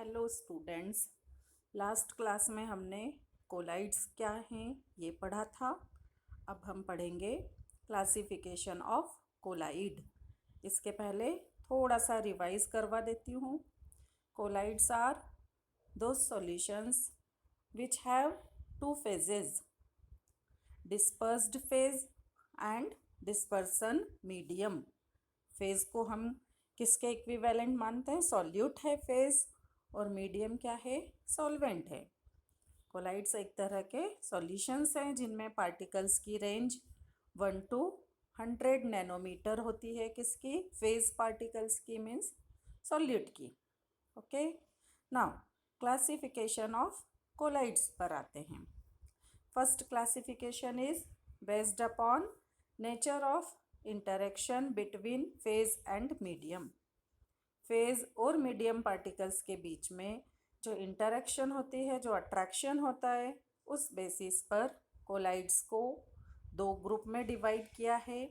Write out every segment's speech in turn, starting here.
Hello students. Last class में हमने collides क्या हैं ये पढ़ा था। अब हम पढ़ेंगे क्लासिफिकेशन ऑफ कोलाइड। इसके पहले थोड़ा सा रिवाइज करवा देती हूँ। Colloids are those solutions which have two phases, dispersed phase and dispersion medium। Phase को हम किसके इक्विवेलेंट मानते हैं? सॉल्यूट है फेज़, और मीडियम क्या है? सॉल्वेंट है। कोलाइड्स एक तरह के सॉल्यूशंस हैं जिनमें पार्टिकल्स की रेंज 1 to 100 नैनोमीटर होती है। किसकी? फेज़ पार्टिकल्स की, मीन्स सॉल्यूट की। Okay, now classification of colloids पर आते हैं। First classification is based upon nature of interaction between phase and medium. Phase और मीडियम पार्टिकल्स के बीच में जो इंटरेक्शन होती है, जो अट्रैक्शन होता है, उस बेसिस पर कोलाइड्स को दो ग्रुप में डिवाइड किया है।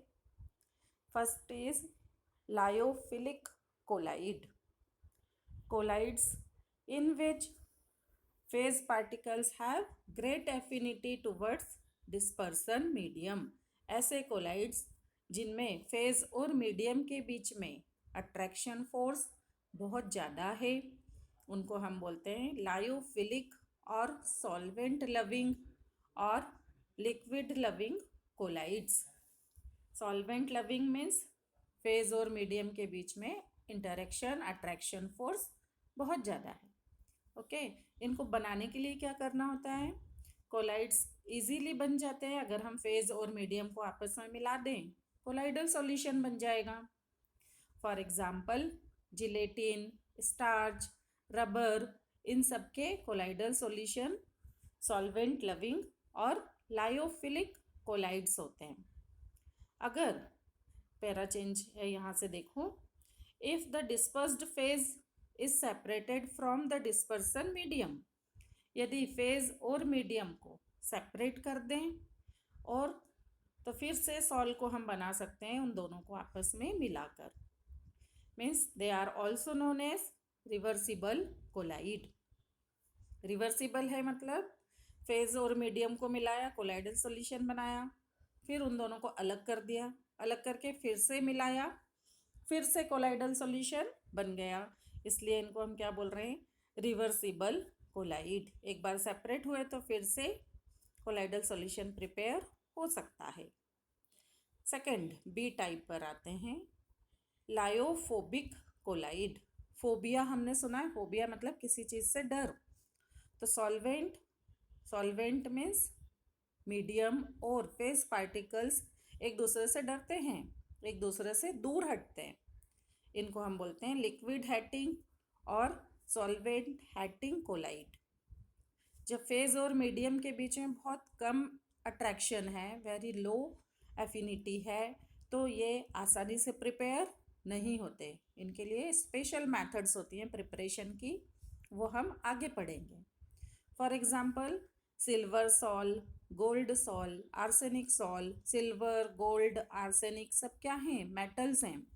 First is lyophilic colloid, colloids in which phase particles have great affinity towards dispersion medium। ऐसे कोलाइड्स जिनमें फेज और मीडियम के बीच में अट्रैक्शन फोर्स बहुत ज़्यादा है, उनको हम बोलते हैं लायोफिलिक और सॉल्वेंट लविंग और liquid loving colloids. Solvent loving means phase और मीडियम के बीच में इंटरेक्शन अट्रैक्शन फोर्स बहुत ज़्यादा है। ओके, इनको बनाने के लिए क्या करना होता है? कोलाइड्स इजीली बन जाते हैं अगर हम फेज और मीडियम को आपस में मिला दें, कोलाइडल सॉल्यूशन बन जाएगा। For example gelatin, starch, rubber, इन सब के कोलाइडल सॉल्यूशन सॉल्वेंट लविंग और लायोफिलिक कोलाइड्स होते हैं। अगर पैरा चेंज है, यहाँ से देखो, if the dispersed phase is separated from the dispersion medium, यदि फेज और मीडियम को सेपरेट कर दें और तो फिर से सॉल्व को हम बना सकते हैं उन दोनों को आपस में मिलाकर। Means they are also known as reversible colloid. Reversible है मतलब फेज और मीडियम को मिलाया, कोलाइडल सॉल्यूशन बनाया, फिर उन दोनों को अलग कर दिया, अलग करके फिर से मिलाया, फिर से कोलाइडल सॉल्यूशन बन गया। इसलिए इनको हम क्या बोल रहे हैं? Reversible colloid. एक बार सेपरेट हुए तो फिर से कोलाइडल सॉल्यूशन प्रिपेयर हो सकता है। सेकंड, बी टाइप पर आते हैं, लायोफोबिक कोलाइड। फोबिया हमने सुना है, फोबिया मतलब किसी चीज़ से डर। तो सॉल्वेंट मीन्स मीडियम और फेज पार्टिकल्स एक दूसरे से डरते हैं, एक दूसरे से दूर हटते हैं। इनको हम बोलते हैं लिक्विड हैटिंग और सॉल्वेंट हैटिंग कोलाइड। जब फेज और मीडियम के बीच में बहुत कम अट्रैक्शन है, वेरी लो एफिनिटी है, तो ये आसानी से प्रिपेयर नहीं होते। इनके लिए स्पेशल मेथड्स होती हैं प्रिपरेशन की, वो हम आगे पढ़ेंगे। For example silver sol, gold sol, arsenic sol. Silver, gold, arsenic सब क्या हैं? मेटल्स हैं,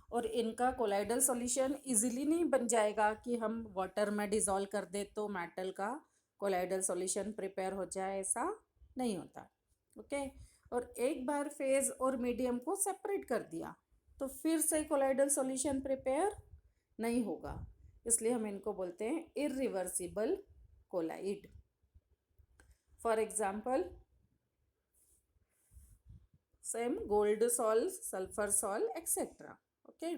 और इनका कोलाइडल सॉल्यूशन इजीली नहीं बन जाएगा कि हम वाटर में डिज़ोल्व कर दे तो मेटल का कोलाइडल सॉल्यूशन प्रिपेयर हो जाए, ऐसा नहीं होता। ओके, और एक बार फेज और मीडियम को सेपरेट कर दिया तो फिर से कोलाइडल सॉल्यूशन प्रिपेयर नहीं होगा, इसलिए हम इनको बोलते हैं irreversible colloid. For example same gold sol, sulphur sol etcetera. Okay,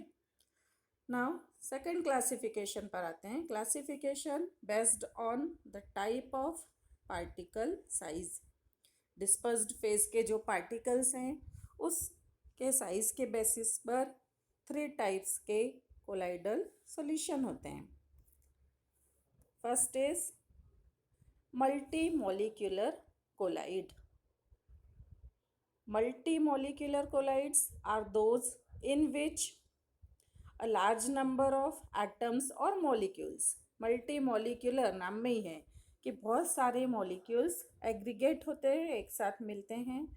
now second classification पर आते हैं। Classification based on the type of particle size. Dispersed phase के जो पार्टिकल्स हैं उसके साइज के बेसिस पर 3 टाइप्स के कोलाइडल सॉल्यूशन होते हैं। First is multi molecular colloid. Multimolecular collides are those in which a large number of atoms or molecules, multimolecular नाम में ही है कि बहुत सारे molecules aggregate होते हैं, एक साथ मिलते हैं,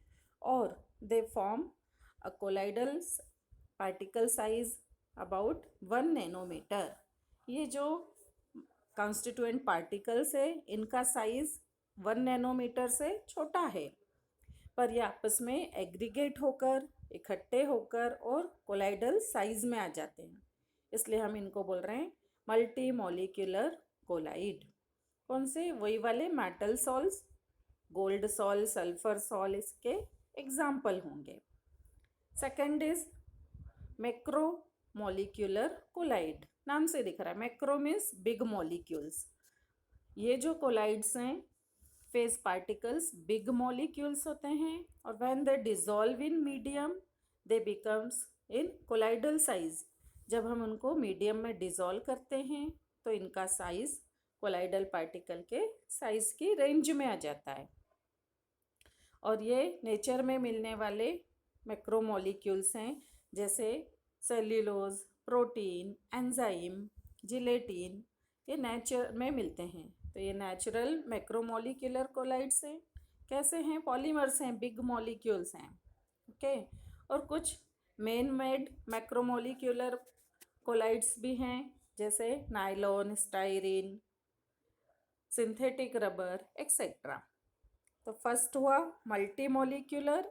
और they form a colloidal particle size about 1 nanometer। ये जो कॉन्स्टिट्यूएंट पार्टिकल्स है, इनका साइज 1 नैनोमीटर से छोटा है, पर ये आपस में एग्रीगेट होकर, इकट्ठे होकर और कोलाइडल साइज में आ जाते हैं, इसलिए हम इनको बोल रहे हैं मल्टी मॉलिक्यूलर कोलाइड। कौन से? वही वाले metal salts, gold salt, sulphur salt इसके एग्जाम्पल होंगे। Second is macro molecular colloid, नाम से दिख रहा है, मैक्रो मीन्स बिग मॉलिक्यूल्स। ये जो कोलाइड्स हैं, फेज पार्टिकल्स बिग मॉलिक्यूल्स होते हैं, और when they dissolve in medium they becomes in colloidal size. जब हम उनको मीडियम में डिसॉल्व करते हैं तो इनका साइज कोलाइडल पार्टिकल के साइज की रेंज में आ जाता है। और ये नेचर में मिलने वाले मैक्रोमोलिक्यूल्स हैं, जैसे सेल्यूलोज, प्रोटीन, एंजाइम, जिलेटिन, ये नेचर में मिलते हैं। तो ये नेचुरल मैक्रोमोलिक्यूलर कोलाइड्स हैं। कैसे हैं? पॉलीमर्स हैं, बिग मॉलिक्यूल्स हैं। ओके। और कुछ मेन मेड मैक्रोमोलिक्यूलर कोलाइड्स भी हैं, जैसे nylon, styrene, synthetic rubber etcetera. तो फर्स्ट हुआ मल्टी मॉलिक्यूलर,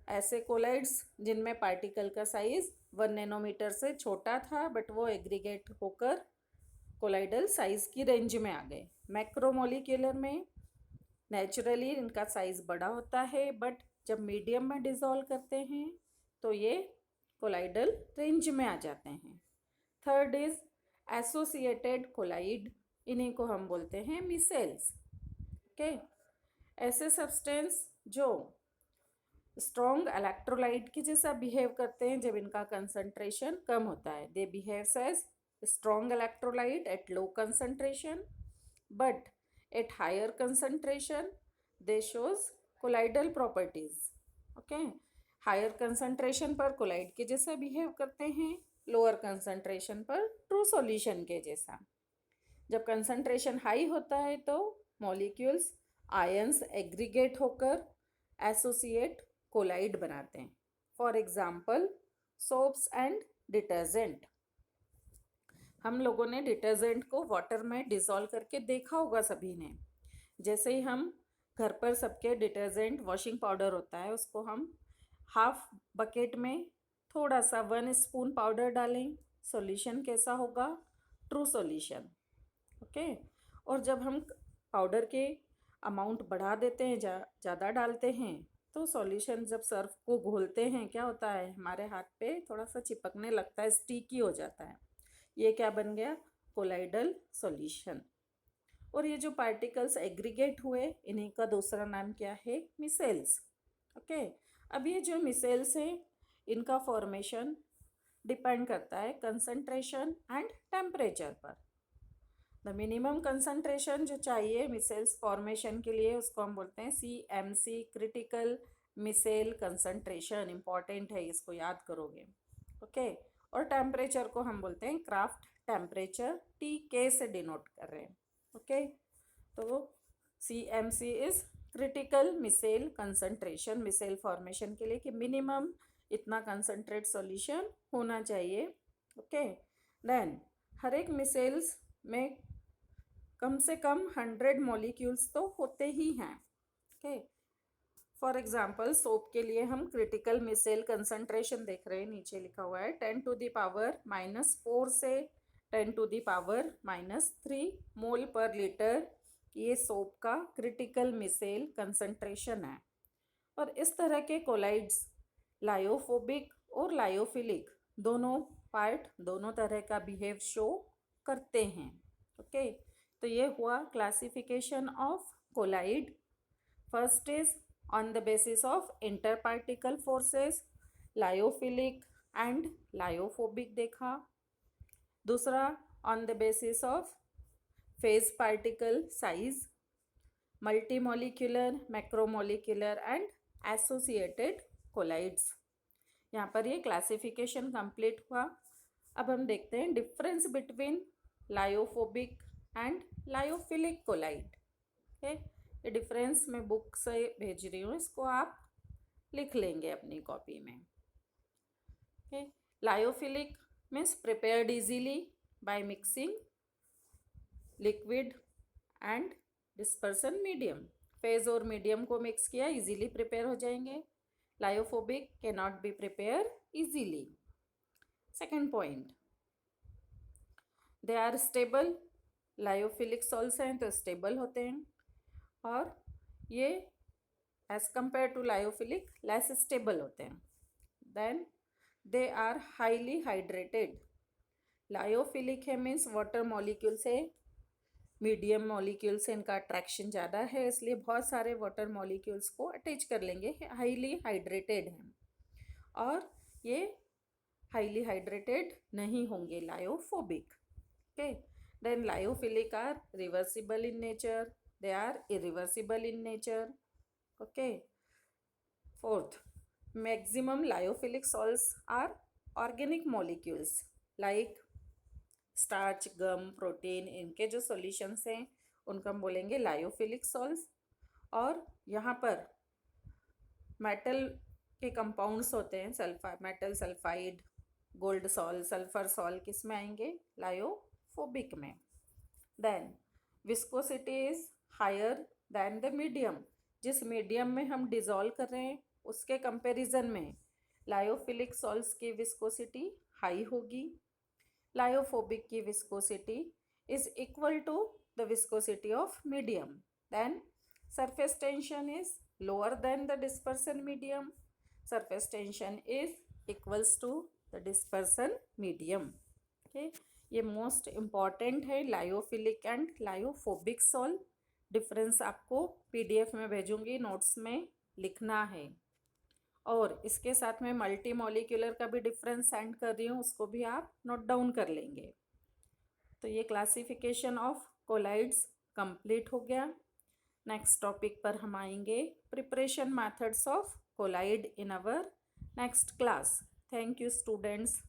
ऐसे कोलाइड्स जिनमें पार्टिकल का साइज 1 नैनोमीटर से छोटा था, बट वो एग्रीगेट होकर कोलाइडल साइज की रेंज में आ गए। मैक्रोमोलिक्यूलर में नेचुरली इनका साइज बड़ा होता है, बट जब मीडियम में डिसॉल्व करते हैं तो ये कोलाइडल रेंज में आ जाते हैं। थर्ड इज एसोसिएटेड कोलाइड, इन्हीं को हम बोलते हैं मिसेल्स। ओके। ऐसे सब्सटेंस जो स्ट्रॉन्ग इलेक्ट्रोलाइट की जैसा बिहेव करते हैं जब इनका कंसंट्रेशन कम होता है, they behaves as strong electrolyte at low concentration, but at higher concentration they shows colloidal properties. Okay. Higher concentration पर कोलाइड के जैसा बिहेव करते हैं, लोअर कंसंट्रेशन पर ट्रू सॉल्यूशन के जैसा। जब कंसंट्रेशन हाई होता है तो मॉलिक्यूल्स आयंस एग्रीगेट होकर एसोसिएट कोलाइड बनाते हैं। For example soaps and detergent. हम लोगों ने डिटर्जेंट को वाटर में डिसॉल्व करके देखा होगा सभी ने। जैसे ही हम घर पर सबके डिटर्जेंट वॉशिंग पाउडर होता है, उसको हम हाफ बकेट में थोड़ा सा 1 स्पून पाउडर डालें, सॉल्यूशन कैसा होगा? True solution. ओके। और जब हम पाउडर के अमाउंट बढ़ा देते हैं, ज़्यादा डालते हैं, तो सॉल्यूशन जब सर्फ को घोलते हैं क्या होता है? हमारे हाथ पे थोड़ा सा चिपकने लगता है, स्टिकी हो जाता है। ये क्या बन गया? Colloidal solution. और ये जो पार्टिकल्स एग्रीगेट हुए, इन्हीं का दूसरा नाम क्या है? मिसेल्स। ओके। अब ये जो मिसेल्स हैं, इनका फॉर्मेशन डिपेंड करता है कंसंट्रेशन एंड टेम्परेचर पर। द मिनिमम कंसंट्रेशन जो चाहिए मिसेल्स फॉर्मेशन के लिए, उसको हम बोलते हैं CMC, critical micelle concentration. Important है, इसको याद करोगे। ओके। और टेम्परेचर को हम बोलते हैं क्राफ्ट टेम्परेचर, TK से डिनोट कर रहे हैं। ओके। तो CMC is critical micelle concentration, micelle formation के लिए कि मिनिमम इतना कंसंट्रेट सॉल्यूशन होना चाहिए। ओके। देन हर एक मिसेल्स में कम से कम 100 मॉलिक्यूल्स तो होते ही हैं। ओके। फॉर एग्जाम्पल सोप के लिए हम क्रिटिकल मिसेल कंसंट्रेशन देख रहे हैं, नीचे लिखा हुआ है 10⁻⁻⁴ से 10⁻⁻³ मोल पर लीटर, ये सोप का क्रिटिकल मिसेल कंसंट्रेशन है। और इस तरह के कोलाइड्स लायोफोबिक और लायोफिलिक दोनों पार्ट, दोनों तरह का बिहेव शो करते हैं। ओके। तो ये हुआ classification of colloid. First is on the basis of interparticle forces, lyophilic and lyophobic देखा। दूसरा on the basis of phase particle size, multimolecular, macromolecular and associated colloids. यहाँ पर ये क्लासिफिकेशन कंप्लीट हुआ। अब हम देखते हैं difference between lyophobic and lyophilic colloid. Okay. ये डिफरेंस मैं बुक से भेज रही हूँ, इसको आप लिख लेंगे अपनी कॉपी में। Lyophilic means prepared easily by mixing liquid and dispersion medium. Phase और मीडियम को मिक्स किया, इजीली प्रिपेयर हो जाएंगे। Lyophobic can not be prepare easily. Second point, they are stable. Lyophilic salts हैं तो स्टेबल होते हैं, और ये as compare to lyophilic less stable होते हैं। Then they are highly hydrated. Lyophilic है मीन्स वाटर मॉलिक्यूल से, मीडियम मॉलिक्यूल से इनका अट्रैक्शन ज़्यादा है, इसलिए बहुत सारे वाटर मॉलिक्यूल्स को अटैच कर लेंगे, हाईली हाइड्रेटेड हैं। और ये हाईली हाइड्रेटेड नहीं होंगे lyophobic. Okay, then lyophilic are reversible in nature, they are irreversible in nature. Okay, fourth, maximum lyophilic salts are organic molecules like starch, gum, protein, इनके जो सॉल्यूशंस हैं उनको हम बोलेंगे लायोफिलिक सॉल्ट्स। और यहाँ पर मेटल के कंपाउंड्स होते हैं, metal sulphide, gold sol, sulphur sol, किस में आएंगे? लायोफोबिक में। Then viscosity is higher than the medium. जिस मीडियम में हम डिज़ोल्व कर रहे हैं उसके कंपैरिजन में लायोफिलिक सॉल्ट्स की विस्कोसिटी हाई होगी। लायोफोबिक की viscosity is equal to the viscosity of medium. Then surface tension is lower than the dispersion medium. Surface tension is equals to the dispersion medium. Okay, ये most important है, lyophilic and lyophobic salt. Difference आपको PDF में भेजूंगी, notes में लिखना है। और इसके साथ में मल्टी मॉलिक्यूलर का भी डिफरेंस सेंड कर रही हूँ, उसको भी आप नोट डाउन कर लेंगे। तो ये क्लासिफिकेशन ऑफ कोलाइड्स कंप्लीट हो गया। नेक्स्ट टॉपिक पर हम आएंगे preparation methods of colloid in our next class. Thank you students.